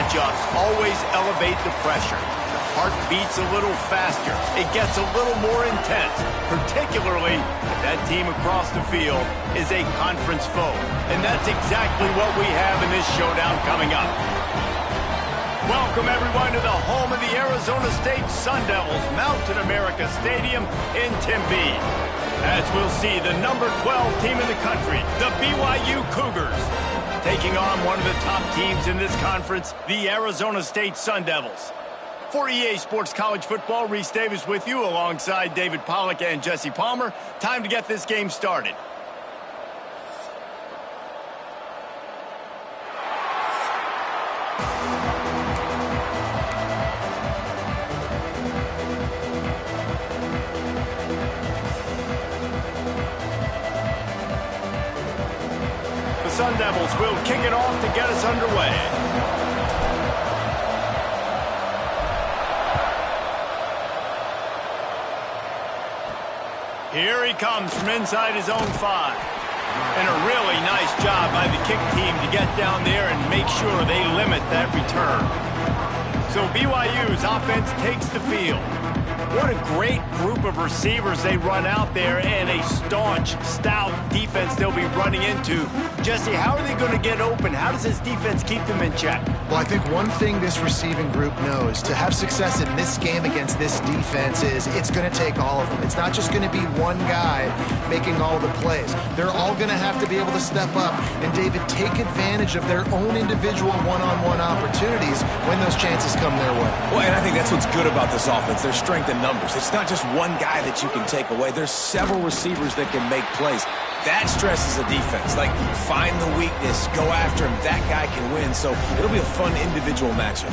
matchups always elevate the pressure. The heart beats a little faster. It gets a little more intense, particularly if that team across the field is a conference foe. And that's exactly what we have in this showdown coming up. Welcome, everyone, to the home of the Arizona State Sun Devils, Mountain America Stadium in Tempe. As we'll see, the number 12 team in the country, the BYU Cougars, taking on one of the top teams in this conference, the Arizona State Sun Devils. For EA Sports College Football, Reese Davis with you alongside David Pollack and Jesse Palmer. Time to get this game started. Sun Devils will kick it off to get us underway. Here he comes from inside his own 5. And a really nice job by the kick team to get down there and make sure they limit that return. So BYU's offense takes the field. What a great group of receivers they run out there, and a staunch, stout defense they'll be running into. Jesse, how are they going to get open? How does this defense keep them in check? Well, I think one thing this receiving group knows to have success in this game against this defense is it's going to take all of them. It's not just going to be one guy making all the plays. They're all going to have to be able to step up and, David, take advantage of their own individual one-on-one opportunities when those chances come their way. Well, and I think that's what's good about this offense. Their strength in numbers. It's not just one guy that you can take away. There's several receivers that can make plays. That stresses the defense. Like, find the weakness, go after him. That guy can win. So it'll be a fun individual matchup.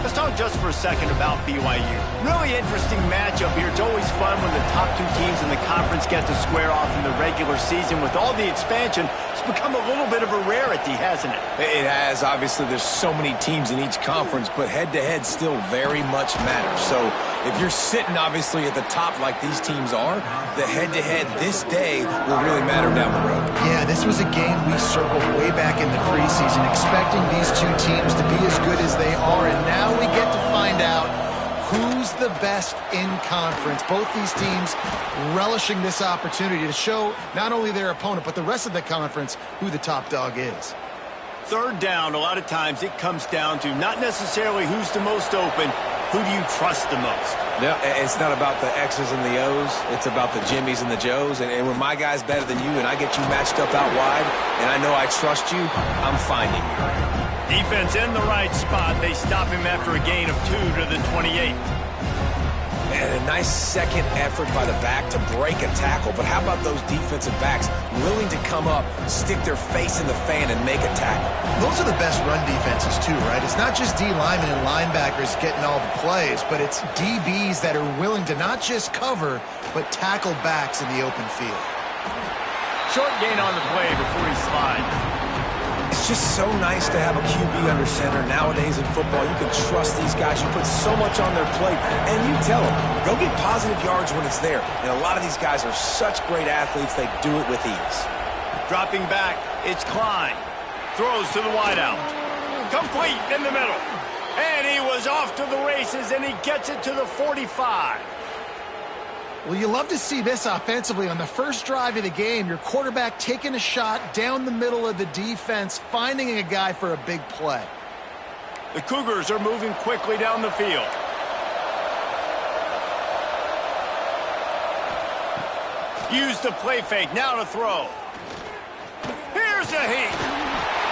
Let's talk just for a second about BYU. Really interesting matchup here. It's always fun when the top two teams in the conference get to square off in the regular season. With all the expansion, it's become a little bit of a rarity, hasn't it? It has. Obviously, there's so many teams in each conference, but head-to-head still very much matters. So if you're sitting, obviously, at the top like these teams are, the head-to-head this day will really matter down the road. Yeah, this was a game we circled way back in the preseason, expecting these two teams to be as good as they are, and now we get to find out who's the best in conference. Both these teams relishing this opportunity to show not only their opponent, but the rest of the conference who the top dog is. Third down, a lot of times it comes down to not necessarily who's the most open, who do you trust the most? No, it's not about the X's and the O's. It's about the Jimmys and the Joes. And when my guy's better than you and I get you matched up out wide and I know I trust you, I'm finding you. Defense in the right spot. They stop him after a gain of 2 to the 28. And a nice second effort by the back to break a tackle. But how about those defensive backs willing to come up, stick their face in the fan, and make a tackle? Those are the best run defenses, too, right? It's not just D linemen and linebackers getting all the plays, but it's DBs that are willing to not just cover, but tackle backs in the open field. Short gain on the play before he slides. It's just so nice to have a QB under center. Nowadays in football, you can trust these guys. You put so much on their plate, and you tell them, go get positive yards when it's there. And a lot of these guys are such great athletes, they do it with ease. Dropping back, it's Klein. Throws to the wideout. Complete in the middle. And he was off to the races, and he gets it to the 45. Well, you love to see this offensively. On the first drive of the game, your quarterback taking a shot down the middle of the defense, finding a guy for a big play. The Cougars are moving quickly down the field. Use the play fake, now to throw. Here's the heat.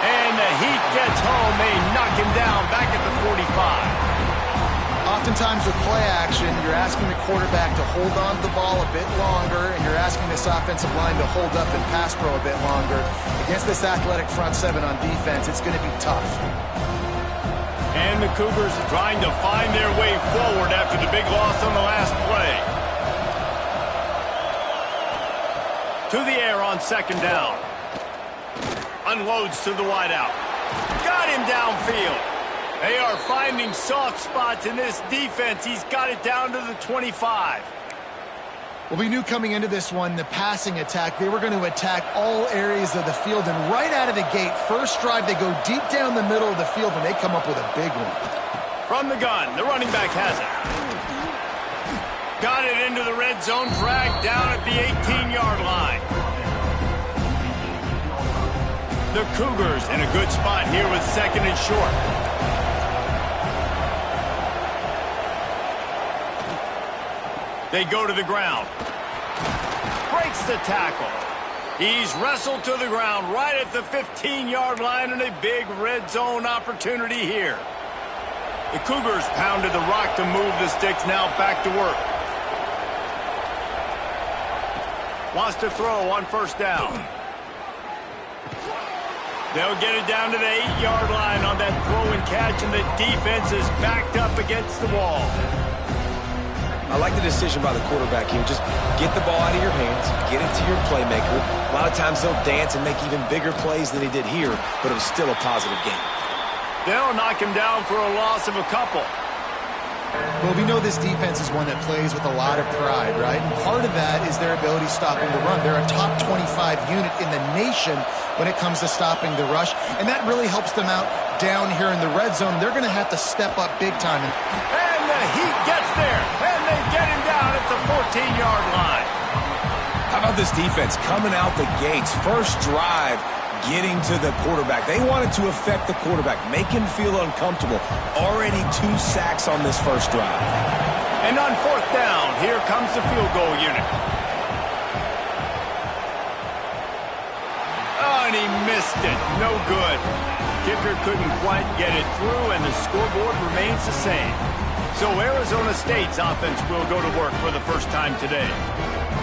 And the heat gets home. They knock him down back at the 45. Oftentimes with play action, you're asking the quarterback to hold on to the ball a bit longer, and you're asking this offensive line to hold up and pass pro a bit longer. Against this athletic front seven on defense, it's going to be tough. And the Cougars trying to find their way forward after the big loss on the last play. To the air on second down. Unloads to the wideout. Got him downfield. They are finding soft spots in this defense. He's got it down to the 25. Well, we knew coming into this one, the passing attack, they were going to attack all areas of the field. And right out of the gate, first drive, they go deep down the middle of the field, and they come up with a big one. From the gun, the running back has it. Got it into the red zone, dragged down at the 18-yard line. The Cougars in a good spot here with second and short. They go to the ground. Breaks the tackle. He's wrestled to the ground right at the 15-yard line, and a big red zone opportunity here. The Cougars pounded the rock to move the sticks, now back to work. Wants to throw on first down. They'll get it down to the 8-yard line on that throw and catch, and the defense is backed up against the wall. I like the decision by the quarterback here. Just get the ball out of your hands, get it to your playmaker. A lot of times they'll dance and make even bigger plays than he did here, but it was still a positive game. They'll knock him down for a loss of a couple. Well, we know this defense is one that plays with a lot of pride, right? And part of that is their ability stopping the run. They're a top 25 unit in the nation when it comes to stopping the rush, and that really helps them out down here in the red zone. They're going to have to step up big time. And the heat gets there, and they get him down at the 14-yard line. How about this defense coming out the gates? First drive, getting to the quarterback. They wanted to affect the quarterback, make him feel uncomfortable. Already 2 sacks on this first drive. And on fourth down, here comes the field goal unit. Oh, and he missed it. No good. Kicker couldn't quite get it through, and the scoreboard remains the same. So Arizona State's offense will go to work for the first time today.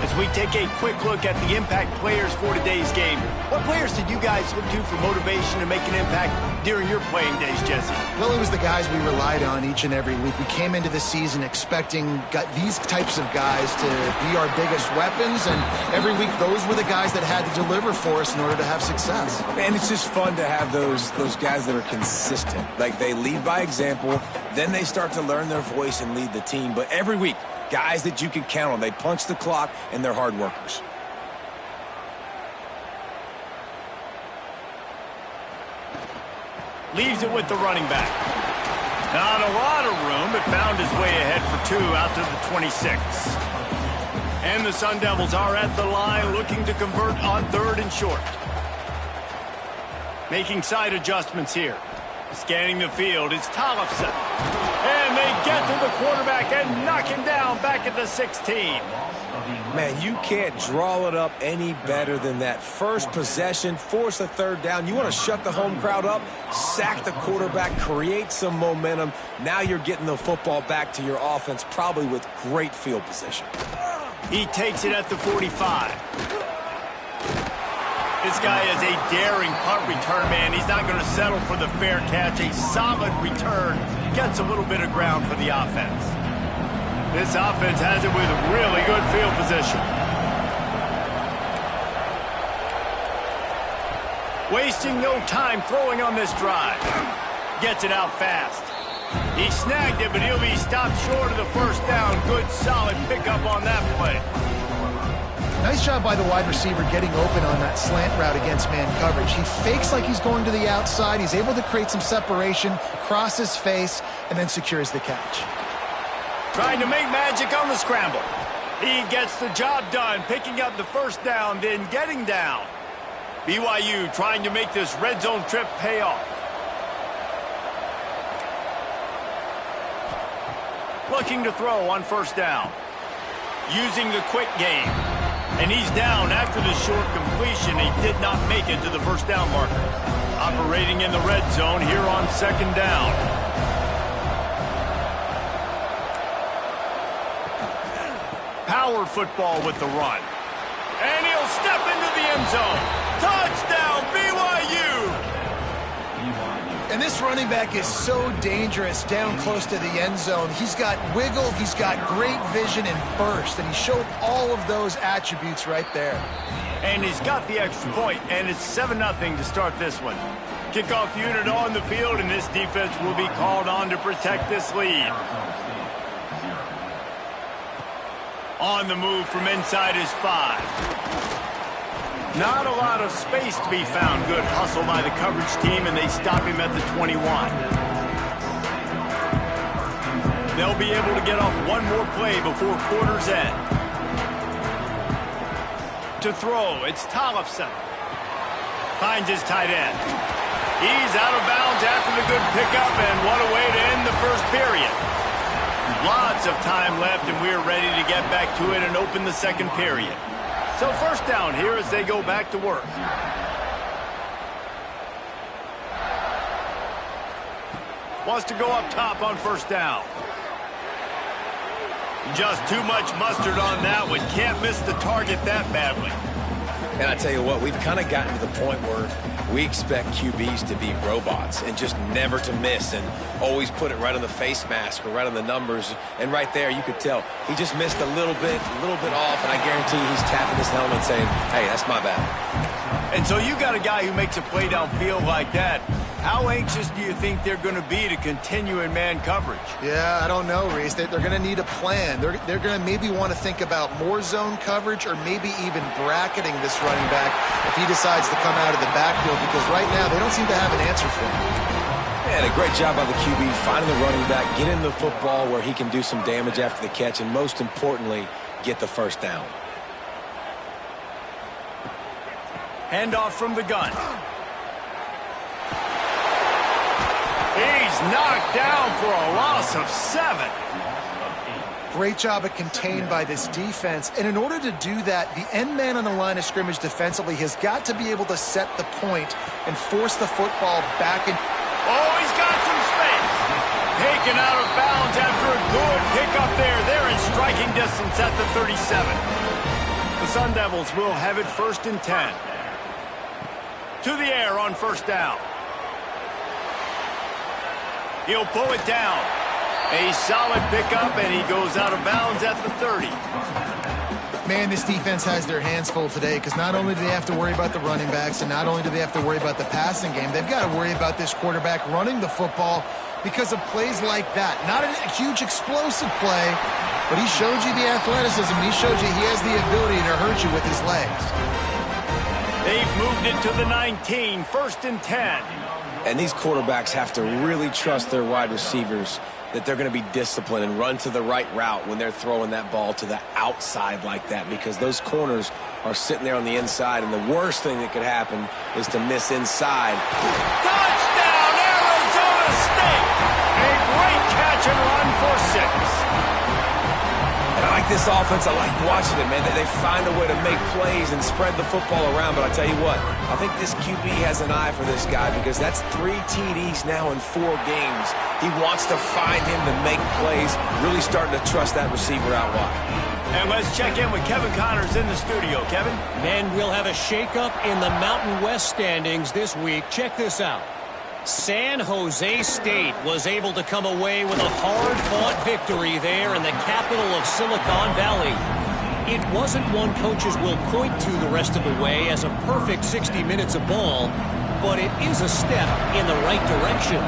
As we take a quick look at the impact players for today's game, what players did you guys look to for motivation to make an impact during your playing days, Jesse? Well, it was the guys we relied on each and every week. We came into the season expecting these types of guys to be our biggest weapons, and every week those were the guys that had to deliver for us in order to have success. And it's just fun to have those guys that are consistent. Like, they lead by example, then they start to learn their voice and lead the team. But every week, guys that you can count on. They punch the clock, and they're hard workers. Leaves it with the running back. Not a lot of room, but found his way ahead for 2 out to the 26. And the Sun Devils are at the line looking to convert on third and short. Making side adjustments here. Scanning the field, it's Tollefson. And they get to the quarterback and knock him down back at the 16. Man, you can't draw it up any better than that. First possession, force a third down. You want to shut the home crowd up, sack the quarterback, create some momentum. Now you're getting the football back to your offense, probably with great field position. He takes it at the 45. This guy is a daring punt return man. He's not going to settle for the fair catch. A solid return. Gets a little bit of ground for the offense. This offense has it with really good field position. Wasting no time throwing on this drive. Gets it out fast. He snagged it, but he'll be stopped short of the first down. Good, solid pickup on that play. Nice job by the wide receiver getting open on that slant route against man coverage. He fakes like he's going to the outside. He's able to create some separation, cross his face, and then secures the catch. Trying to make magic on the scramble. He gets the job done, picking up the first down, then getting down. BYU trying to make this red zone trip pay off. Looking to throw on first down. Using the quick game. And he's down after the short completion. He did not make it to the first down marker. Operating in the red zone here on second down. Power football with the run. And he'll step into the end zone. Touchdown, BYU! And this running back is so dangerous down close to the end zone. He's got wiggle, he's got great vision and burst, and he showed all of those attributes right there. And he's got the extra point, and it's 7-0 to start this one. Kickoff unit on the field, and this defense will be called on to protect this lead. On the move from inside his 5. Not a lot of space to be found. Good hustle by the coverage team, and they stop him at the 21. They'll be able to get off one more play before quarter's end. To throw, it's Tollefson. Finds his tight end. He's out of bounds after the good pickup, and what a way to end the first period. Lots of time left, and we're ready to get back to it and open the second period. So first down here as they go back to work. Wants to go up top on first down. Just too much mustard on that one. Can't miss the target that badly. And I tell you what, we've kind of gotten to the point where we expect QBs to be robots and just never to miss and always put it right on the face mask or right on the numbers. And right there, you could tell he just missed a little bit off, and I guarantee he's tapping his helmet saying, hey, that's my bad. And so you got a guy who makes a play downfield like that. How anxious do you think they're going to be to continue in man coverage? Yeah, I don't know, Reese. They're going to need a plan. They're going to maybe want to think about more zone coverage or maybe even bracketing this running back if he decides to come out of the backfield, because right now they don't seem to have an answer for him. And a great job by the QB finding the running back, get him the football where he can do some damage after the catch, and most importantly, get the first down. Handoff from the gun. He's knocked down for a loss of 7. Great job at contained by this defense. And in order to do that, the end man on the line of scrimmage defensively has got to be able to set the point and force the football back in. Oh, he's got some space. Taken out of bounds after a good pickup there. They're in striking distance at the 37. The Sun Devils will have it 1st and 10. To the air on first down. He'll pull it down. A solid pickup, and he goes out of bounds at the 30. Man, this defense has their hands full today, because not only do they have to worry about the running backs and not only do they have to worry about the passing game, they've got to worry about this quarterback running the football because of plays like that. Not a huge explosive play, but he showed you the athleticism. He showed you he has the ability to hurt you with his legs. They've moved it to the 19, 1st and 10. And these quarterbacks have to really trust their wide receivers that they're going to be disciplined and run to the right route when they're throwing that ball to the outside like that, because those corners are sitting there on the inside, and the worst thing that could happen is to miss inside. Touchdown, Arizona State! A great catch and run for 6. And I like this offense. I like watching it, man. They find a way to make plays and spread the football around. But I tell you what, I think this QB has an eye for this guy, because that's 3 TDs now in 4 games. He wants to find him to make plays, really starting to trust that receiver out wide. And let's check in with Kevin Connors in the studio. Kevin? Men, we'll have a shakeup in the Mountain West standings this week. Check this out. San Jose State was able to come away with a hard-fought victory there in the capital of Silicon Valley. It wasn't one coaches will point to the rest of the way as a perfect 60 minutes of ball, but it is a step in the right direction.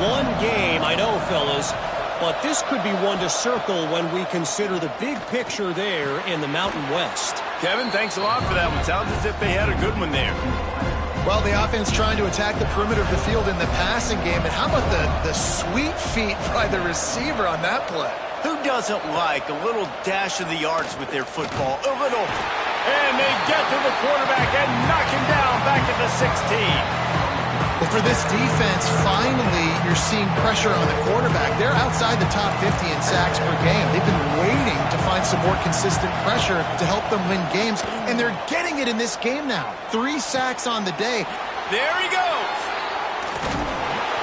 One game, I know, fellas, but this could be one to circle when we consider the big picture there in the Mountain West. Kevin, thanks a lot for that one. Sounds as if they had a good one there. Well, the offense trying to attack the perimeter of the field in the passing game. And how about the sweet feet by the receiver on that play? Who doesn't like a little dash of the yards with their football? A little. And they get to the quarterback and knock him down back at the 16. Well, for this defense, finally, you're seeing pressure on the quarterback. They're outside the top 50 in sacks per game. They've been waiting to find some more consistent pressure to help them win games, and they're getting it in this game now. 3 sacks on the day. There he goes.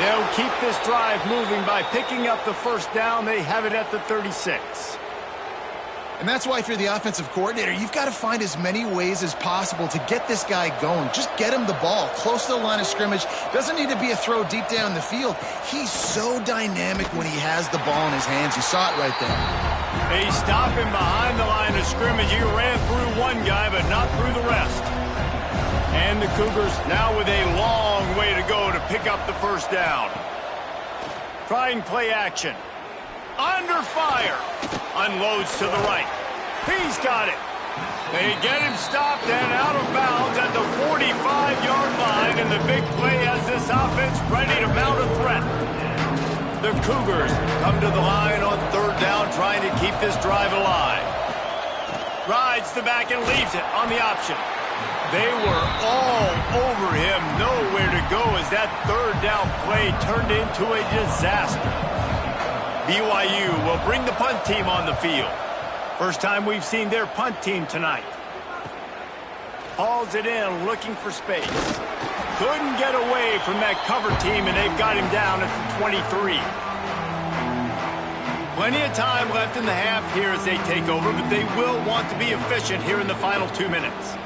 They'll keep this drive moving by picking up the first down. They have it at the 36. And that's why if you're the offensive coordinator, you've got to find as many ways as possible to get this guy going. Just get him the ball close to the line of scrimmage. Doesn't need to be a throw deep down the field. He's so dynamic when he has the ball in his hands. You saw it right there. They stop him behind the line of scrimmage. He ran through one guy, but not through the rest. And the Cougars now with a long way to go to pick up the first down. Trying play action. Under fire. Unloads to the right. He's got it. They get him stopped and out of bounds at the 45-yard line, and the big play has this offense ready to mount a threat. The Cougars come to the line on third down, trying to keep this drive alive. Rides the back and leaves it on the option. They were all over him, nowhere to go as that third down play turned into a disaster. BYU will bring the punt team on the field. First time we've seen their punt team tonight. Hauls it in, looking for space. Couldn't get away from that cover team, and they've got him down at the 23. Plenty of time left in the half here as they take over, but they will want to be efficient here in the final 2 minutes.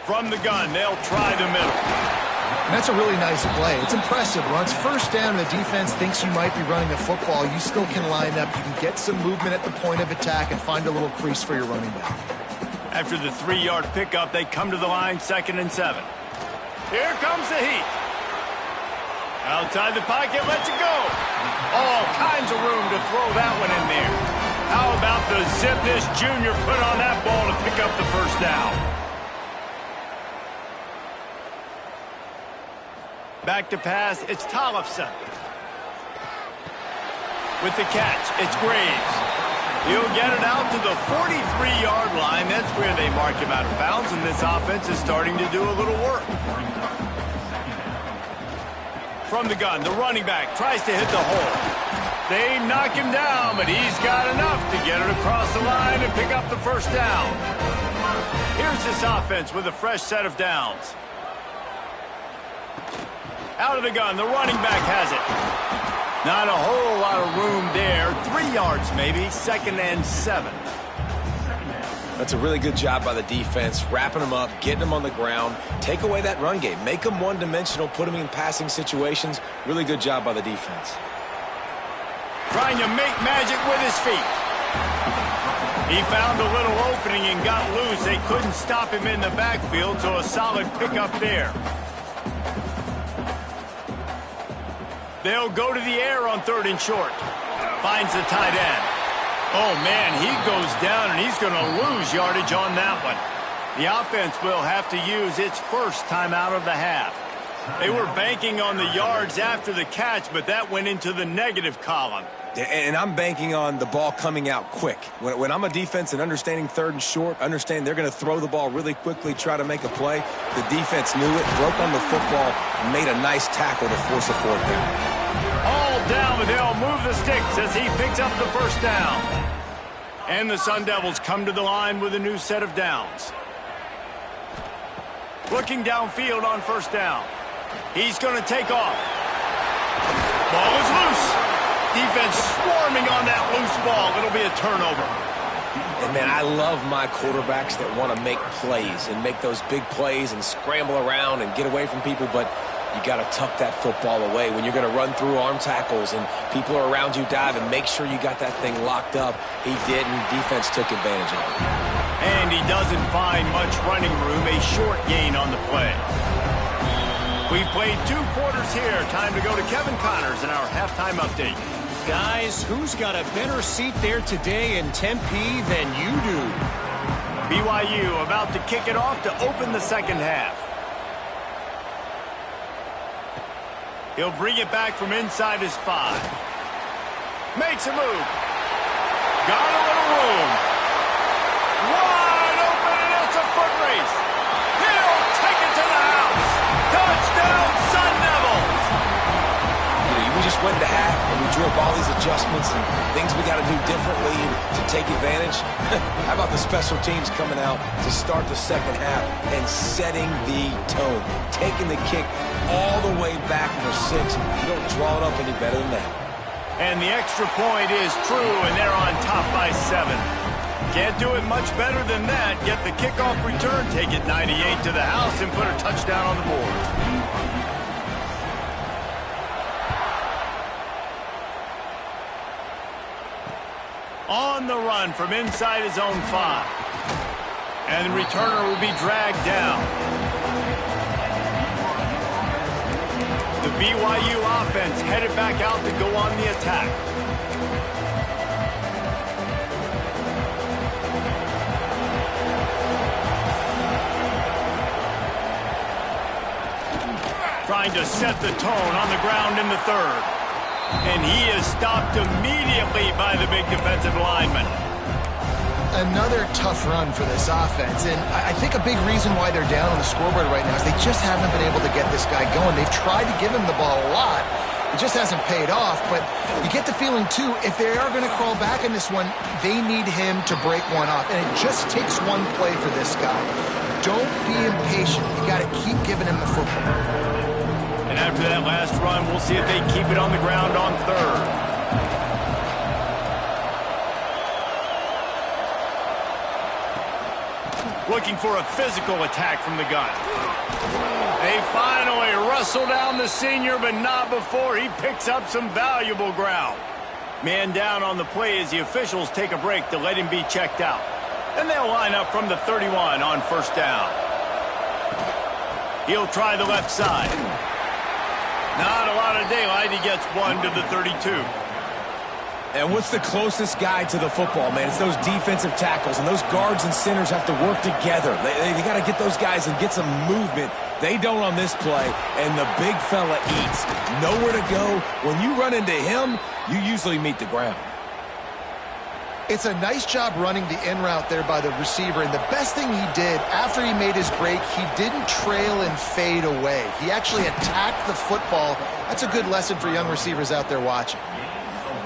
From the gun, they'll try the middle. And that's a really nice play. It's impressive. Once first down, the defense thinks you might be running the football. You still can line up. You can get some movement at the point of attack and find a little crease for your running back. After the 3-yard pickup, they come to the line, 2nd and 7. Here comes the heat. Outside the pocket, lets it go. All kinds of room to throw that one in there. How about the zip this junior put on that ball to pick up the first down? Back to pass, it's Tollefson. With the catch, it's Graves. He'll get it out to the 43-yard line. That's where they mark him out of bounds, and this offense is starting to do a little work. From the gun, the running back tries to hit the hole. They knock him down, but he's got enough to get it across the line and pick up the first down. Here's this offense with a fresh set of downs. Out of the gun, the running back has it. Not a whole lot of room there. 3 yards maybe, 2nd and 7. That's a really good job by the defense, wrapping them up, getting them on the ground, take away that run game, make them one-dimensional, put them in passing situations. Really good job by the defense. Trying to make magic with his feet. He found a little opening and got loose. They couldn't stop him in the backfield, so a solid pickup there. They'll go to the air on 3rd and short. Finds the tight end. Oh, man, he goes down, and he's going to lose yardage on that one. The offense will have to use its first timeout of the half. They were banking on the yards after the catch, but that went into the negative column. And I'm banking on the ball coming out quick. When I'm a defense and understanding 3rd and short, understand they're going to throw the ball really quickly, try to make a play. The defense knew it, broke on the football, and made a nice tackle to force a 4th down. All down, but they'll move the sticks as he picks up the first down. And the Sun Devils come to the line with a new set of downs. Looking downfield on first down. He's going to take off. Ball is loose. Defense swarming on that loose ball. It'll be a turnover. And, man, I love my quarterbacks that want to make plays and make those big plays and scramble around and get away from people, but you got to tuck that football away. When you're going to run through arm tackles and people are around you diving, make sure you got that thing locked up. He did, and defense took advantage of it. And he doesn't find much running room, a short gain on the play. We've played 2 quarters here. Time to go to Kevin Connors in our halftime update. Guys, who's got a better seat there today in Tempe than you do? BYU about to kick it off to open the second half. He'll bring it back from inside his 5. Makes a move. Got a little room. Wide open, and it's a foot race. He'll take it to the house. Touchdown, Sun Devils. We just went to half, and we drew up all these adjustments and things we got to do differently to take advantage. How about the special teams coming out to start the second half and setting the tone, taking the kick all the way back for 6. You don't draw it up any better than that. And the extra point is true, and they're on top by 7. Can't do it much better than that. Get the kickoff return, take it 98 to the house, and put a touchdown on the board. On the run from inside his own 5. And the returner will be dragged down. The BYU offense headed back out to go on the attack. trying to set the tone on the ground in the third. And he is stopped immediately by the big defensive lineman. Another tough run for this offense, and I think a big reason why they're down on the scoreboard right now is they just haven't been able to get this guy going. They've tried to give him the ball a lot. It just hasn't paid off, but you get the feeling, too, if they are going to crawl back in this one, they need him to break one off, and it just takes one play for this guy. Don't be impatient. You got to keep giving him the football. And after that last run, we'll see if they keep it on the ground on third. Looking for a physical attack from the gun. They finally wrestle down the senior, but not before he picks up some valuable ground. Man down on the play as the officials take a break to let him be checked out. Then they'll line up from the 31 on first down. He'll try the left side. Not a lot of daylight. He gets one to the 32. And what's the closest guy to the football, man? It's those defensive tackles, and those guards and centers have to work together. They got to get those guys and get some movement. They don't on this play, and the big fella eats. Nowhere to go. When you run into him, you usually meet the ground. It's a nice job running the in route there by the receiver, and the best thing he did after he made his break, he didn't trail and fade away. He actually attacked the football. That's a good lesson for young receivers out there watching.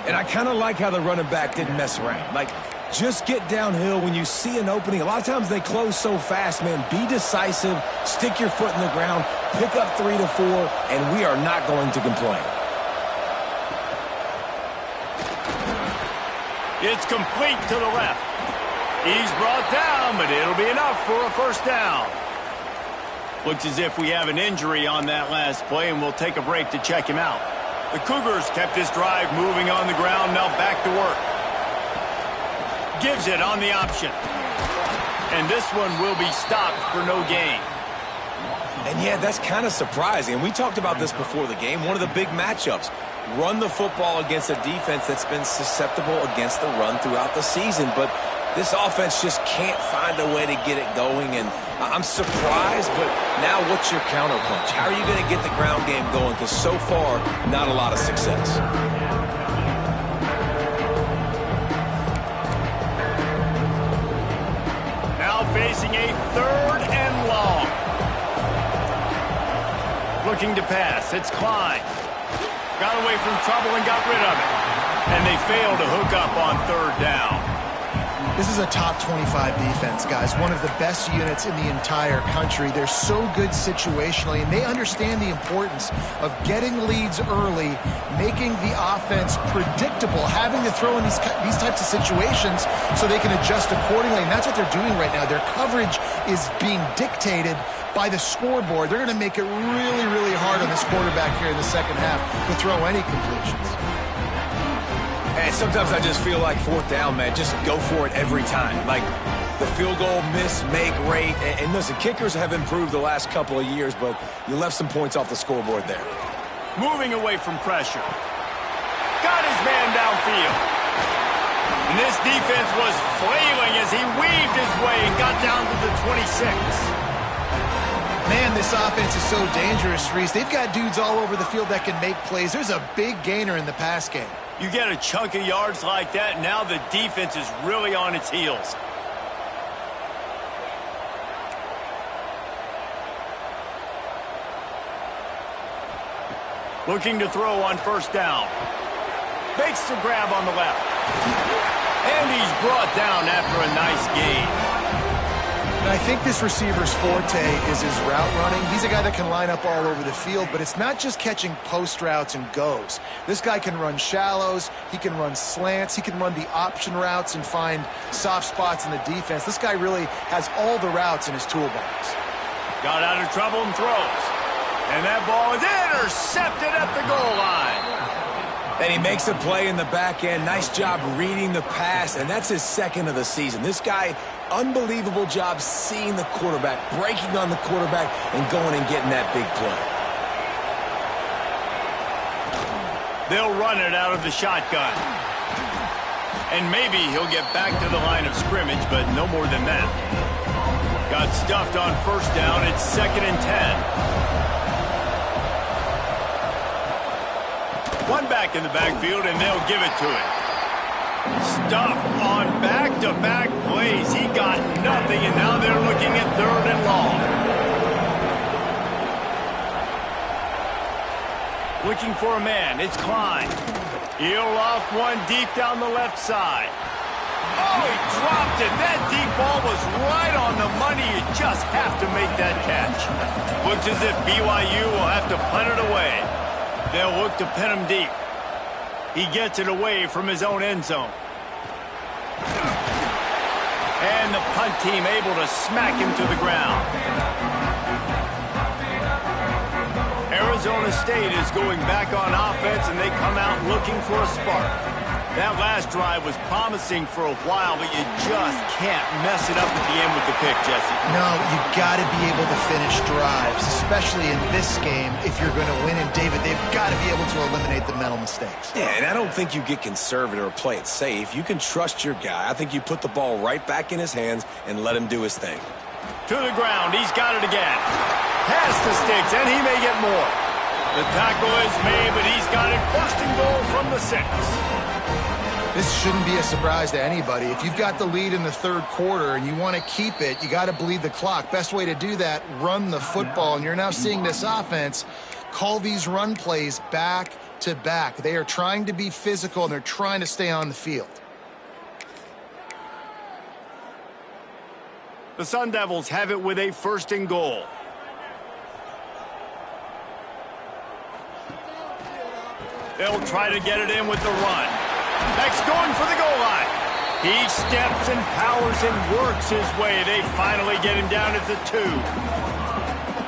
And I kind of like how the running back didn't mess around. Like, just get downhill when you see an opening. A lot of times they close so fast, man. Be decisive, stick your foot in the ground, pick up 3 to 4, and we are not going to complain. It's complete to the left. He's brought down, but it'll be enough for a first down. Looks as if we have an injury on that last play, and we'll take a break to check him out. The Cougars kept this drive moving on the ground, now back to work. Gives it on the option. And this one will be stopped for no gain. And yeah, that's kind of surprising. And we talked about this before the game, one of the big matchups. Run the football against a defense that's been susceptible against the run throughout the season. But this offense just can't find a way to get it going, and I'm surprised, but now what's your counterpunch? How are you going to get the ground game going? Because so far, not a lot of success. Now facing a third and long. Looking to pass. It's Klein. Got away from trouble and got rid of it. And they fail to hook up on third down. This is a top 25 defense, guys. One of the best units in the entire country. They're so good situationally, and they understand the importance of getting leads early, making the offense predictable, having to throw in these types of situations so they can adjust accordingly. And that's what they're doing right now. Their coverage is being dictated by the scoreboard. They're going to make it really, really hard on this quarterback here in the second half to throw any completions. And sometimes I just feel like fourth down, man, just go for it every time. Like the field goal miss, make rate. And listen, kickers have improved the last couple of years, but you left some points off the scoreboard there. Moving away from pressure. Got his man downfield. And this defense was flailing as he weaved his way and got down to the 26. Man, this offense is so dangerous, Reese. They've got dudes all over the field that can make plays. There's a big gainer in the pass game. You get a chunk of yards like that, now the defense is really on its heels. Looking to throw on first down. Makes the grab on the left. And he's brought down after a nice gain. And I think this receiver's forte is his route running. He's a guy that can line up all over the field, but it's not just catching post routes and goes. This guy can run shallows, he can run slants, he can run the option routes and find soft spots in the defense. This guy really has all the routes in his toolbox. Got out of trouble and throws. And that ball is intercepted at the goal line. And he makes a play in the back end. Nice job reading the pass, and that's his second of the season. This guy, unbelievable job seeing the quarterback, breaking on the quarterback, and going and getting that big play. They'll run it out of the shotgun. And maybe he'll get back to the line of scrimmage, but no more than that. Got stuffed on first down. It's 2nd and 10. One back in the backfield, and they'll give it to him. Stuffed on back-to-back plays. He got nothing, and now they're looking at 3rd and long. Looking for a man. It's Klein. He'll off one deep down the left side. Oh, he dropped it. That deep ball was right on the money. You just have to make that catch. Looks as if BYU will have to punt it away. They'll look to pin him deep. He gets it away from his own end zone. And the punt team able to smack him to the ground. Arizona State is going back on offense, and they come out looking for a spark. That last drive was promising for a while, but you just can't mess it up at the end with the pick, Jesse. No, you got to be able to finish drives, especially in this game. If you're going to win, and David, they've got to be able to eliminate the mental mistakes. Yeah, and I don't think you get conservative or play it safe. You can trust your guy. I think you put the ball right back in his hands and let him do his thing. To the ground. He's got it again. Past the sticks, and he may get more. The tackle is made, but he's got it 1st and goal from the 6. This shouldn't be a surprise to anybody. If you've got the lead in the 3rd quarter and you want to keep it, you got to bleed the clock. Best way to do that, run the football. And you're now seeing this offense call these run plays back to back. They are trying to be physical, and they're trying to stay on the field. The Sun Devils have it with a 1st and goal. They'll try to get it in with the run. Next, going for the goal line. He steps and powers and works his way. They finally get him down at the 2.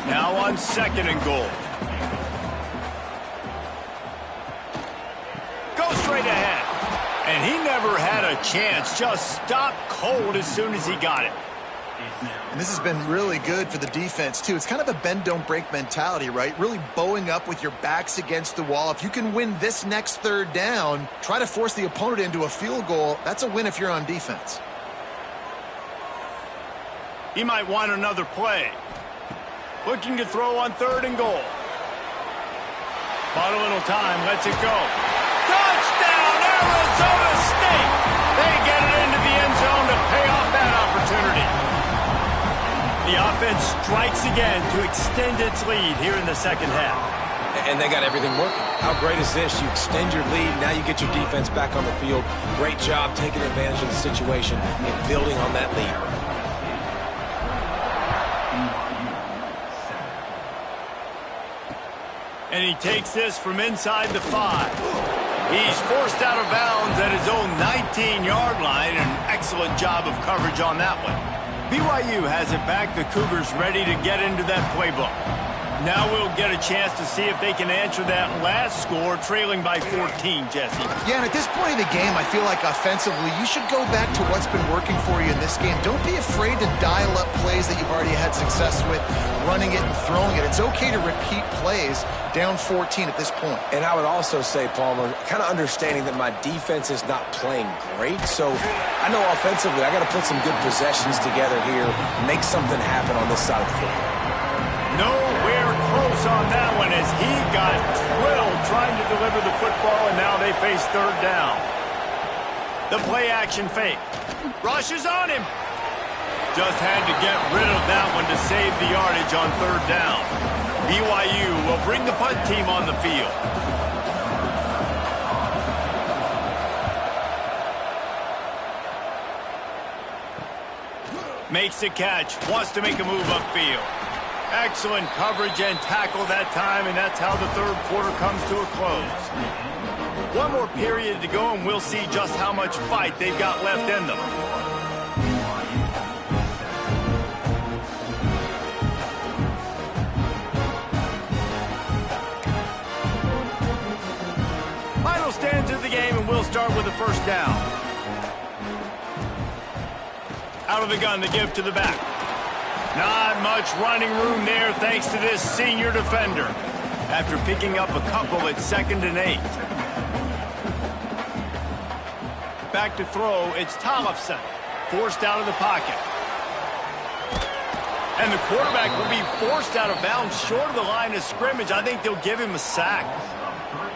Now on 2nd and goal. Go straight ahead. And he never had a chance. Just stopped cold as soon as he got it. And this has been really good for the defense, too. It's kind of a bend-don't-break mentality, right? Really bowing up with your backs against the wall. If you can win this next 3rd down, try to force the opponent into a field goal. That's a win if you're on defense. He might want another play. Looking to throw on 3rd and goal. Bought a little time. Lets it go. Touchdown, Arizona State! They get it into the end zone to pay off that opportunity. The offense strikes again to extend its lead here in the 2nd half. And they got everything working. How great is this? You extend your lead. Now you get your defense back on the field. Great job taking advantage of the situation and building on that lead. And he takes this from inside the 5. He's forced out of bounds at his own 19-yard line. An excellent job of coverage on that one. BYU has it back. The Cougars ready to get into that playbook. Now we'll get a chance to see if they can answer that last score, trailing by 14, Jesse. Yeah, and at this point of the game, I feel like offensively, you should go back to what's been working for you in this game. Don't be afraid to dial up plays that you've already had success with, running it and throwing it. It's okay to repeat plays down 14 at this point. And I would also say, Palmer, kind of understanding that my defense is not playing great, so I know offensively I got to put some good possessions together here, make something happen on this side of the football. Nowhere close on that one as he got drilled trying to deliver the football, and now they face 3rd down. The play action fake. Rushes on him. Just had to get rid of that one to save the yardage on 3rd down. BYU will bring the punt team on the field. Makes the catch. Wants to make a move upfield. Excellent coverage and tackle that time, and that's how the 3rd quarter comes to a close. One more period to go, and we'll see just how much fight they've got left in them. Final stanza of the game, and we'll start with the 1st down. Out of the gun, the give to the back. Not much running room there thanks to this senior defender. After picking up a couple at 2nd and 8. Back to throw, it's Tollefson. Forced out of the pocket. And the quarterback will be forced out of bounds short of the line of scrimmage. I think they'll give him a sack.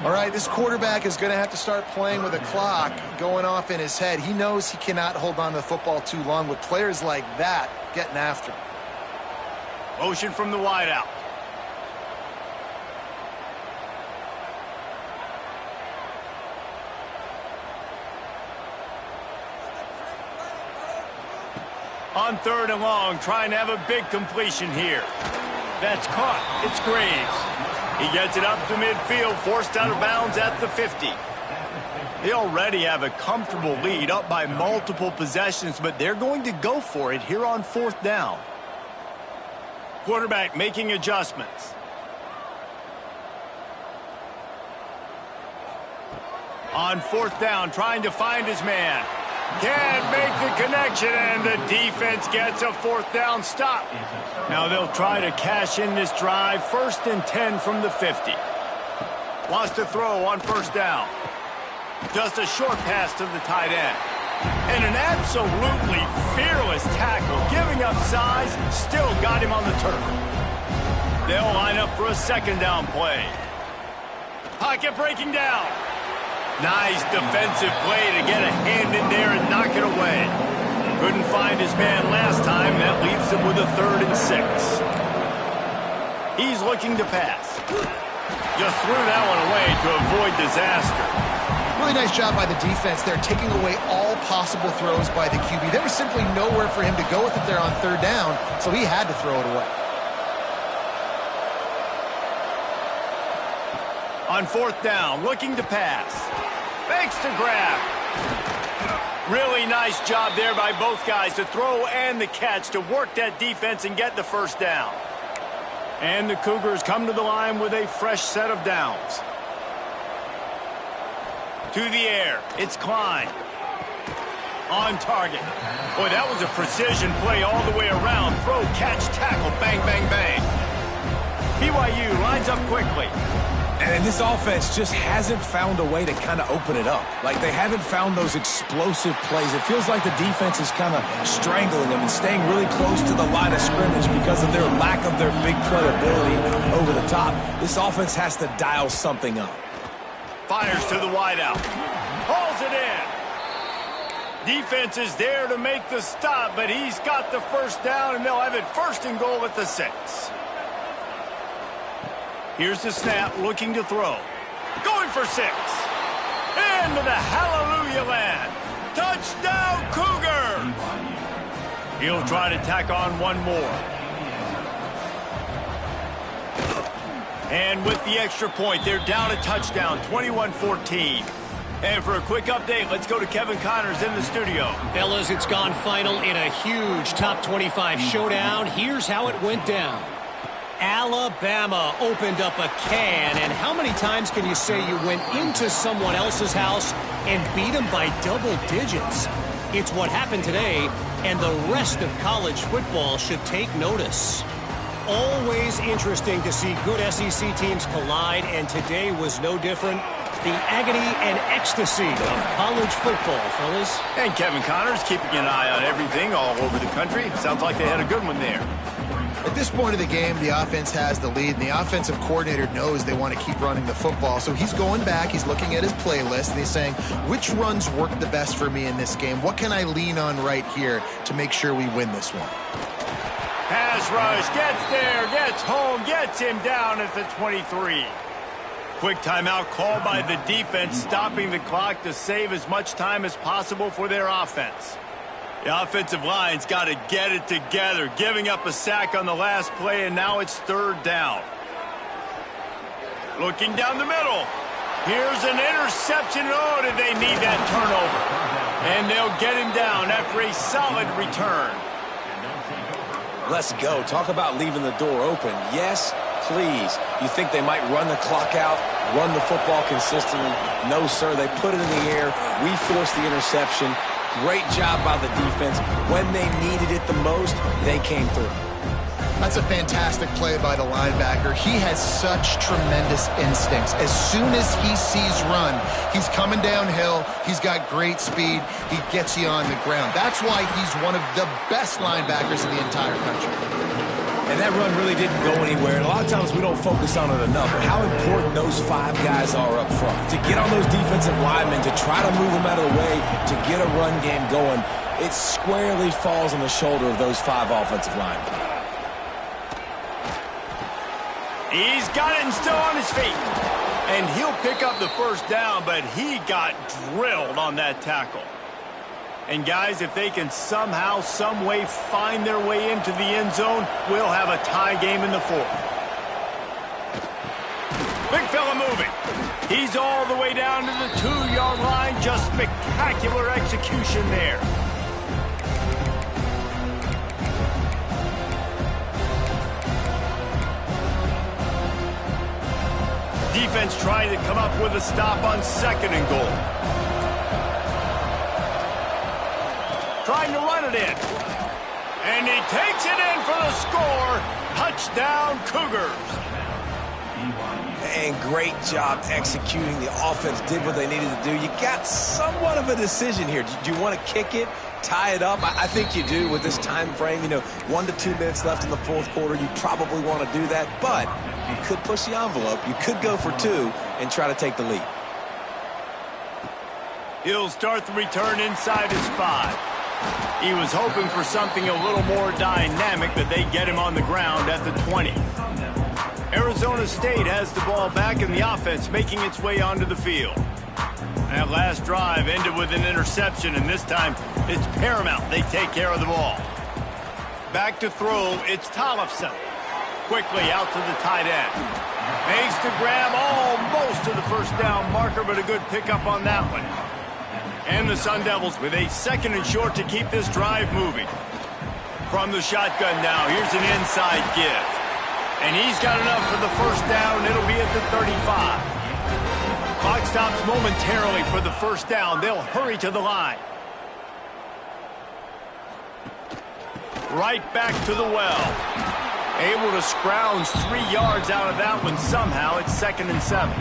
All right, this quarterback is going to have to start playing with a clock going off in his head. He knows he cannot hold on to the football too long with players like that getting after him. Motion from the wideout. On 3rd and long, trying to have a big completion here. That's caught. It's Graves. He gets it up to midfield, forced out of bounds at the 50. They already have a comfortable lead, up by multiple possessions, but they're going to go for it here on 4th down. Quarterback making adjustments. On 4th down, trying to find his man. Can't make the connection, and the defense gets a 4th down stop. Now they'll try to cash in this drive. 1st and 10 from the 50. Wants to throw on 1st down. Just a short pass to the tight end. And an absolutely fearless tackle, giving up size, still got him on the turf. They'll line up for a 2nd down play. Pocket breaking down. Nice defensive play to get a hand in there and knock it away. Couldn't find his man last time. That leaves him with a 3rd and 6. He's looking to pass. Just threw that one away to avoid disaster. Really nice job by the defense there, taking away all possible throws by the QB. There was simply nowhere for him to go with it there on 3rd down, so he had to throw it away. On 4th down, looking to pass. Fakes to grab. Really nice job there by both guys to throw and the catch to work that defense and get the 1st down. And the Cougars come to the line with a fresh set of downs. To the air, it's Klein. On target. Boy, that was a precision play all the way around. Throw, catch, tackle, bang, bang, bang. BYU lines up quickly. And this offense just hasn't found a way to kind of open it up. Like, they haven't found those explosive plays. It feels like the defense is kind of strangling them and staying really close to the line of scrimmage because of their lack of their big play ability over the top. This offense has to dial something up. Fires to the wideout. Hauls it in. Defense is there to make the stop, but he's got the 1st down, and they'll have it 1st and goal at the 6. Here's the snap, looking to throw. Going for 6. Into the hallelujah land. Touchdown, Cougars! He'll try to tack on one more. And with the extra point, they're down a touchdown, 21-14. And for a quick update, let's go to Kevin Connors in the studio. Fellas, it's gone final in a huge top 25 showdown. Here's how it went down. Alabama opened up a can, and how many times can you say you went into someone else's house and beat them by double digits? It's what happened today, and the rest of college football should take notice. Always interesting to see good SEC teams collide, and today was no different. The agony and ecstasy of college football, fellas. And Kevin Connors keeping an eye on everything all over the country. Sounds like they had a good one there. At this point of the game, the offense has the lead, and the offensive coordinator knows they want to keep running the football. So he's going back, he's looking at his playlist, and he's saying, which runs work the best for me in this game? What can I lean on right here to make sure we win this one? Pass rush, gets there, gets home, gets him down at the 23. Quick timeout called by the defense, stopping the clock to save as much time as possible for their offense. The offensive line's got to get it together, giving up a sack on the last play, and now it's 3rd down. Looking down the middle. Here's an interception. Oh, did they need that turnover? And they'll get him down after a solid return. Let's go. Talk about leaving the door open. Yes, please. You think they might run the clock out, run the football consistently? No, sir. They put it in the air. We forced the interception. Great job by the defense. When they needed it the most, they came through. That's a fantastic play by the linebacker. He has such tremendous instincts. As soon as he sees run, he's coming downhill. He's got great speed. He gets you on the ground. That's why he's one of the best linebackers in the entire country. And that run really didn't go anywhere. And a lot of times we don't focus on it enough. But how important those 5 guys are up front. To get on those defensive linemen, to try to move them out of the way, to get a run game going, it squarely falls on the shoulder of those 5 offensive linemen. He's got it and still on his feet. And he'll pick up the first down, but he got drilled on that tackle. And guys, if they can somehow, some way find their way into the end zone, we'll have a tie game in the 4th. Big fella moving. He's all the way down to the 2-yard line. Just spectacular execution there. Defense trying to come up with a stop on 2nd and goal. Trying to run it in. And he takes it in for the score. Touchdown, Cougars. And great job executing. The offense did what they needed to do. You got somewhat of a decision here. Do you want to kick it, tie it up? I think you do with this time frame. 1 to 2 minutes left in the 4th quarter. You probably want to do that, but you could push the envelope. You could go for 2 and try to take the lead. He'll start the return inside his 5. He was hoping for something a little more dynamic, but they get him on the ground at the 20. Arizona State has the ball back in the offense, making its way onto the field. That last drive ended with an interception, and this time it's paramount they take care of the ball. Back to throw, it's Tollefson. Quickly out to the tight end. Makes the grab almost to the first down marker, but a good pickup on that one. And the Sun Devils with a 2nd and short to keep this drive moving. From the shotgun now, here's an inside give. And he's got enough for the first down. It'll be at the 35. Clock stops momentarily for the first down. They'll hurry to the line. Right back to the well. Able to scrounge 3 yards out of that one somehow. It's 2nd and 7.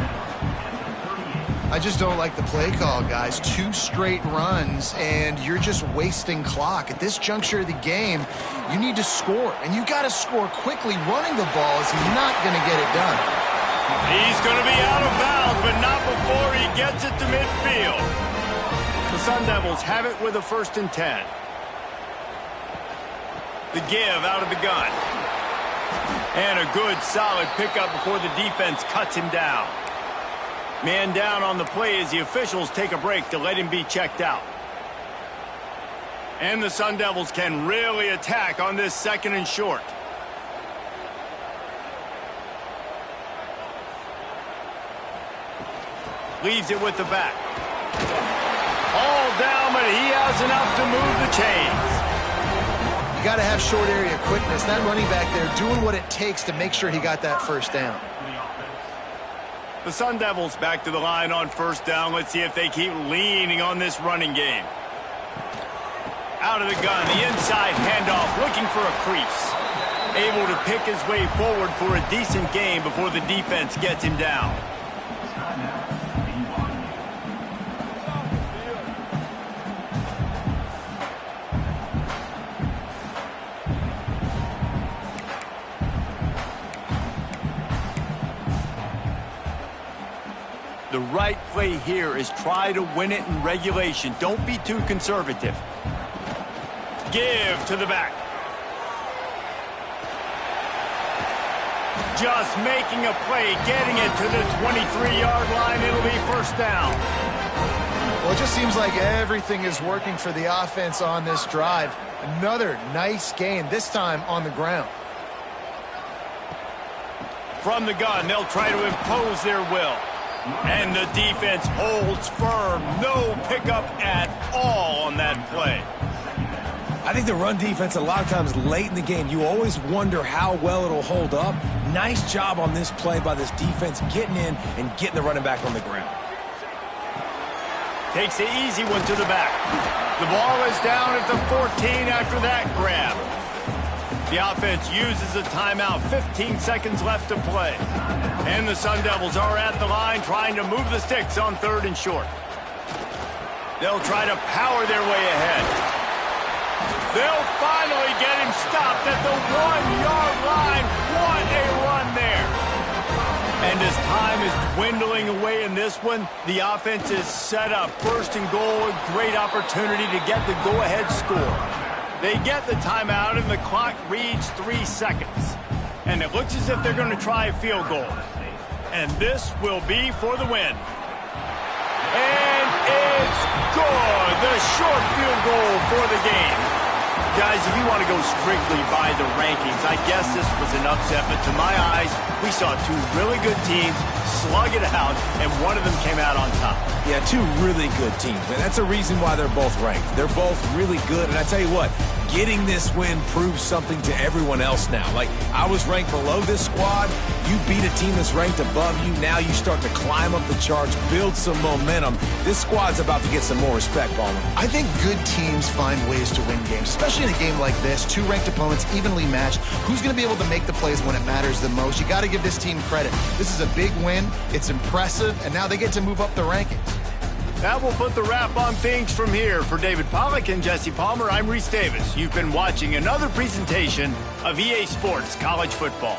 I just don't like the play call, guys. 2 straight runs, and you're just wasting clock. At this juncture of the game, you need to score, and you got to score quickly. Running the ball is not going to get it done. He's going to be out of bounds, but not before he gets it to midfield. The Sun Devils have it with a 1st and 10. The give out of the gun. And a good, solid pickup before the defense cuts him down. Man down on the play as the officials take a break to let him be checked out. And the Sun Devils can really attack on this 2nd and short. Leaves it with the back. All down, but he has enough to move the chains. You got to have short area quickness. That running back there doing what it takes to make sure he got that first down. The Sun Devils back to the line on 1st down. Let's see if they keep leaning on this running game. Out of the gun, the inside handoff, looking for a crease. Able to pick his way forward for a decent gain before the defense gets him down. The right play here is try to win it in regulation. Don't be too conservative. Give to the back. Just making a play, getting it to the 23-yard line. It'll be 1st down. Well, it just seems like everything is working for the offense on this drive. Another nice gain, this time on the ground. From the gun, they'll try to impose their will. And the defense holds firm. No pickup at all on that play. I think the run defense, a lot of times late in the game, you always wonder how well it'll hold up. Nice job on this play by this defense, getting in and getting the running back on the ground. Takes the easy one to the back. The ball is down at the 14 after that grab. The offense uses a timeout. 15 seconds left to play. And the Sun Devils are at the line trying to move the sticks on 3rd and short. They'll try to power their way ahead. They'll finally get him stopped at the 1-yard line. What a run there. And as time is dwindling away in this one, the offense is set up. First and goal, a great opportunity to get the go-ahead score. They get the timeout, and the clock reads 3 seconds. And it looks as if they're going to try a field goal. And this will be for the win. And it's good. The short field goal for the game. Guys, if you want to go strictly by the rankings, I guess this was an upset, but to my eyes, we saw two really good teams slug it out, and one of them came out on top. Yeah, two really good teams, and that's a reason why they're both ranked. They're both really good, and I tell you what, getting this win proves something to everyone else now. Like, I was ranked below this squad. You beat a team that's ranked above you. Now you start to climb up the charts, build some momentum. This squad's about to get some more respect, Ballmer. I think good teams find ways to win games, especially in a game like this. Two ranked opponents, evenly matched. Who's going to be able to make the plays when it matters the most? You got to give this team credit. This is a big win. It's impressive, and now they get to move up the rankings. That will put the wrap on things from here. For David Pollack and Jesse Palmer, I'm Reese Davis. You've been watching another presentation of EA Sports College Football.